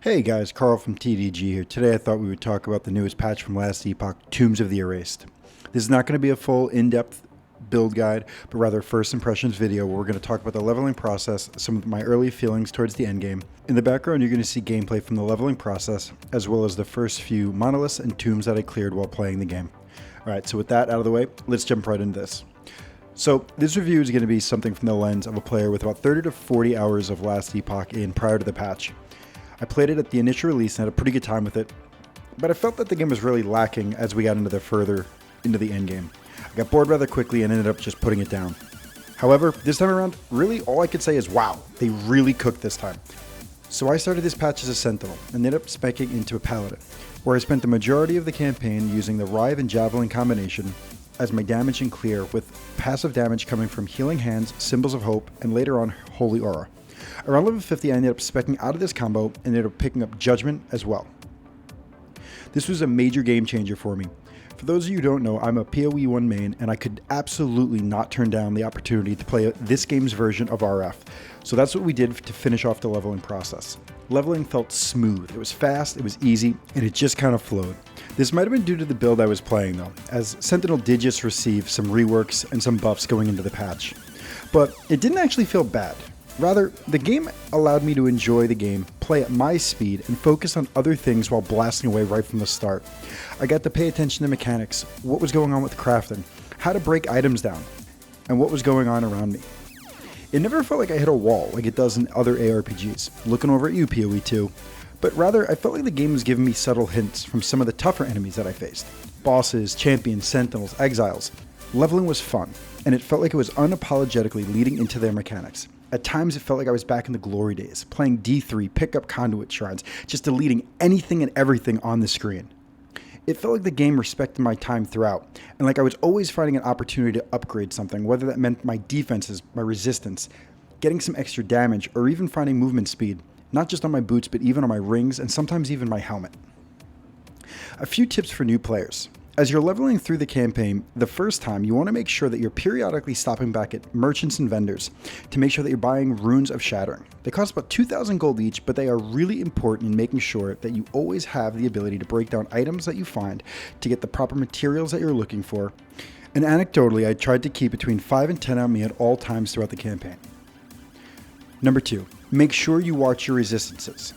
Hey guys, Carl from TDG here. Today I thought we would talk about the newest patch from last Epoch, Tombs of the Erased. This is not going to be a full in-depth build guide, but rather a first impressions video where we're going to talk about the leveling process, some of my early feelings towards the endgame. In the background you're going to see gameplay from the leveling process, as well as the first few monoliths and tombs that I cleared while playing the game. Alright, so with that out of the way, let's jump right into this. So this review is going to be something from the lens of a player with about 30 to 40 hours of last Epoch in prior to the patch. I played it at the initial release and had a pretty good time with it, but I felt that the game was really lacking as we got into the end game. I got bored rather quickly and ended up just putting it down. However, this time around, really all I could say is wow, they really cooked this time. So I started this patch as a Sentinel and ended up speccing into a Paladin, where I spent the majority of the campaign using the Rive and Javelin combination as my damage and clear, with passive damage coming from Healing Hands, Symbols of Hope, and later on Holy Aura. Around level 50 I ended up speccing out of this combo and ended up picking up Judgment as well. This was a major game changer for me. For those of you who don't know, I'm a PoE 1 main and I could absolutely not turn down the opportunity to play this game's version of RF. So that's what we did to finish off the leveling process. Leveling felt smooth, it was fast, it was easy, and it just kind of flowed. This might have been due to the build I was playing though, as Sentinel did just receive some reworks and some buffs going into the patch. But it didn't actually feel bad. Rather, the game allowed me to enjoy the game, play at my speed, and focus on other things while blasting away right from the start. I got to pay attention to mechanics, what was going on with crafting, how to break items down, and what was going on around me. It never felt like I hit a wall like it does in other ARPGs, looking over at you PoE 2, but rather I felt like the game was giving me subtle hints from some of the tougher enemies that I faced. Bosses, champions, sentinels, exiles. Leveling was fun, and it felt like it was unapologetically leading into their mechanics. At times it felt like I was back in the glory days, playing D3, pickup conduit shrines, just deleting anything and everything on the screen. It felt like the game respected my time throughout, and like I was always finding an opportunity to upgrade something, whether that meant my defenses, my resistance, getting some extra damage, or even finding movement speed, not just on my boots but even on my rings and sometimes even my helmet. A few tips for new players. As you're leveling through the campaign the first time, you want to make sure that you're periodically stopping back at merchants and vendors to make sure that you're buying Runes of Shattering. They cost about 2,000 gold each, but they are really important in making sure that you always have the ability to break down items that you find to get the proper materials that you're looking for. And anecdotally, I tried to keep between 5 and 10 on me at all times throughout the campaign. Number 2, make sure you watch your resistances.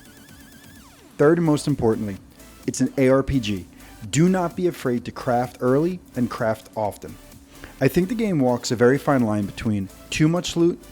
Third and most importantly, it's an ARPG. Do not be afraid to craft early and craft often. I think the game walks a very fine line between too much loot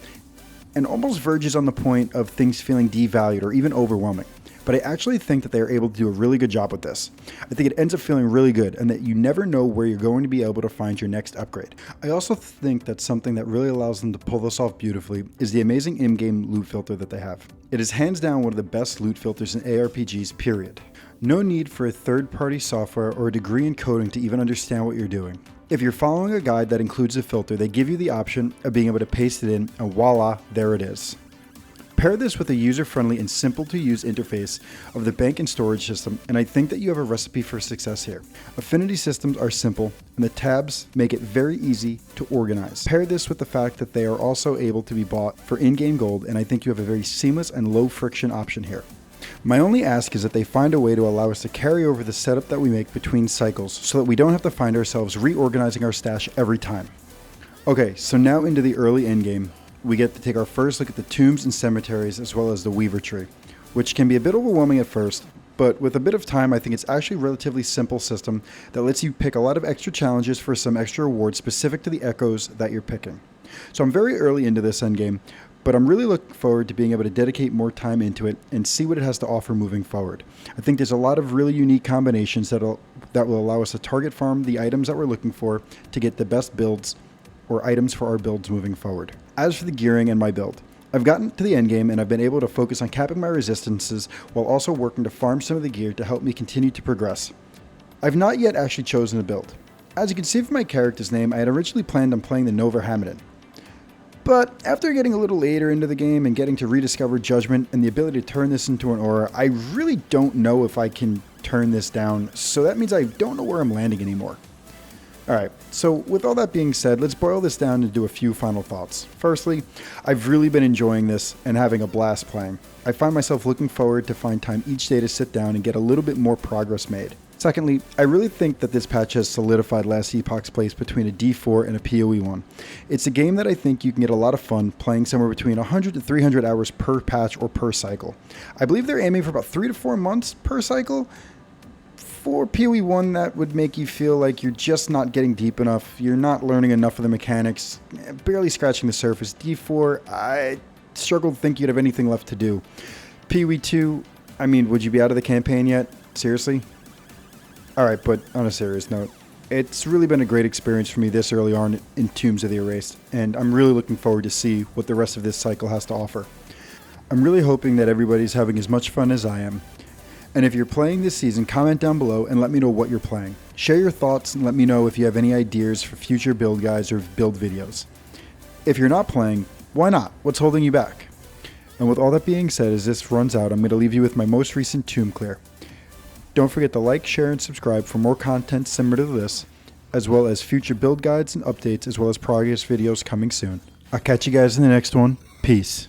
and almost verges on the point of things feeling devalued or even overwhelming. But I actually think that they are able to do a really good job with this. I think it ends up feeling really good and that you never know where you're going to be able to find your next upgrade. I also think that something that really allows them to pull this off beautifully is the amazing in-game loot filter that they have. It is hands down one of the best loot filters in ARPGs, period. No need for a third-party software or a degree in coding to even understand what you're doing. If you're following a guide that includes a filter, they give you the option of being able to paste it in, and voila, there it is. Pair this with a user-friendly and simple-to-use interface of the bank and storage system, and I think that you have a recipe for success here. Affinity systems are simple, and the tabs make it very easy to organize. Pair this with the fact that they are also able to be bought for in-game gold, and I think you have a very seamless and low-friction option here. My only ask is that they find a way to allow us to carry over the setup that we make between cycles so that we don't have to find ourselves reorganizing our stash every time. Okay, so now into the early endgame, we get to take our first look at the tombs and cemeteries as well as the Weaver Tree, which can be a bit overwhelming at first, but with a bit of time I think it's actually a relatively simple system that lets you pick a lot of extra challenges for some extra rewards specific to the echoes that you're picking. So I'm very early into this endgame, but I'm really looking forward to being able to dedicate more time into it and see what it has to offer moving forward. I think there's a lot of really unique combinations that will allow us to target farm the items that we're looking for to get the best builds or items for our builds moving forward. As for the gearing and my build, I've gotten to the endgame and I've been able to focus on capping my resistances while also working to farm some of the gear to help me continue to progress. I've not yet actually chosen a build. As you can see from my character's name, I had originally planned on playing the Nova Hamilton. But after getting a little later into the game and getting to rediscover Judgment and the ability to turn this into an aura, I really don't know if I can turn this down, so that means I don't know where I'm landing anymore. Alright, so with all that being said, let's boil this down and do a few final thoughts. Firstly, I've really been enjoying this and having a blast playing. I find myself looking forward to find time each day to sit down and get a little bit more progress made. Secondly, I really think that this patch has solidified Last Epoch's place between a D4 and a PoE 1. It's a game that I think you can get a lot of fun playing somewhere between 100 to 300 hours per patch or per cycle. I believe they're aiming for about 3 to 4 months per cycle. For PoE 1, that would make you feel like you're just not getting deep enough, you're not learning enough of the mechanics, barely scratching the surface. D4, I struggle to think you'd have anything left to do. PoE 2, I mean, would you be out of the campaign yet? Seriously? Alright, but on a serious note, it's really been a great experience for me this early on in Tombs of the Erased, and I'm really looking forward to see what the rest of this cycle has to offer. I'm really hoping that everybody's having as much fun as I am. And if you're playing this season, comment down below and let me know what you're playing. Share your thoughts and let me know if you have any ideas for future build guides or build videos. If you're not playing, why not? What's holding you back? And with all that being said, as this runs out, I'm going to leave you with my most recent tomb clear. Don't forget to like, share, and subscribe for more content similar to this, as well as future build guides and updates, as well as progress videos coming soon. I'll catch you guys in the next one. Peace.